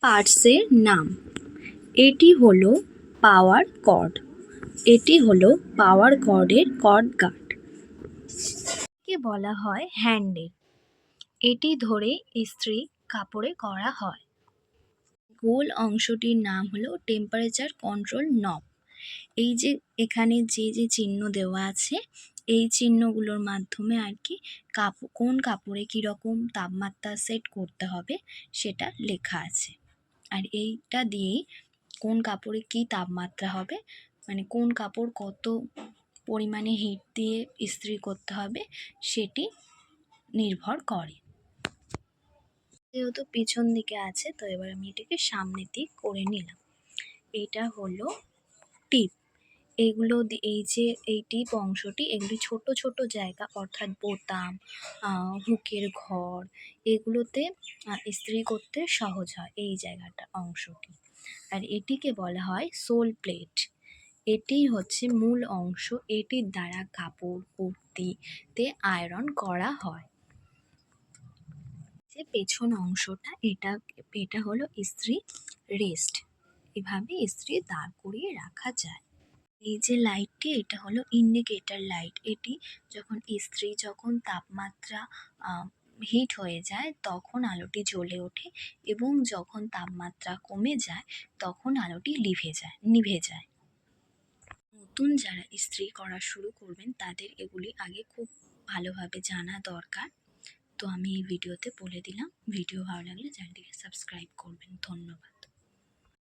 পার্টসের নাম। এটি হলো পাওয়ার কর্ড। এটি হলো পাওয়ার কর্ডের কর্ড গার্ড। একে বলা হয় হ্যান্ডেল। এটি ধরে ইস্ত্রি কাপড়ে করা হয়। গোল অংশটির নাম হলো টেম্পারেচার কন্ট্রোল নব। এই যে এখানে যে চিহ্ন দেওয়া আছে, এই চিহ্নগুলোর মাধ্যমে আর কি কোন কাপড়ে কীরকম তাপমাত্রা সেট করতে হবে সেটা লেখা আছে। আর এইটা দিয়েই কোন কাপড়ে কী তাপমাত্রা হবে, মানে কোন কাপড় কত পরিমাণে হিট দিয়ে ইস্ত্রি করতে হবে সেটি নির্ভর করে। যেহেতু পিছন দিকে আছে, তো এবার আমি এটাকে সামনের দিক করে নিলাম। এটা হলো টিপ। এইগুলো এই যে এই টিপ অংশটি, এগুলি ছোট ছোট জায়গা, অর্থাৎ বোতাম, হুকের ঘর, এগুলোতে ইস্ত্রি করতে সহজ হয় এই জায়গাটা অংশটি। আর এটিকে বলা হয় সোল প্লেট। এটিই হচ্ছে মূল অংশ। এটির দ্বারা কাপড় কুর্তিতে আয়রন করা হয়। যে পেছন অংশটা, এটা হলো ইস্ত্রি রেস্ট। এভাবে ইস্ত্রি দাঁড় করিয়ে রাখা যায়। এই যে লাইটটি, এটা হলো ইন্ডিকেটর লাইট। এটি যখন তাপমাত্রা হিট হয়ে যায় তখন আলোটি জ্বলে ওঠে, এবং যখন তাপমাত্রা কমে যায় তখন আলোটি নিভে যায়। নতুন যারা ইস্ত্রি করা শুরু করবেন তাদের এগুলি আগে খুব ভালোভাবে জানা দরকার। তো আমি এই ভিডিওতে বলে দিলাম। ভিডিও ভালো লাগলে চ্যানেলটিকে সাবস্ক্রাইব করবেন। ধন্যবাদ।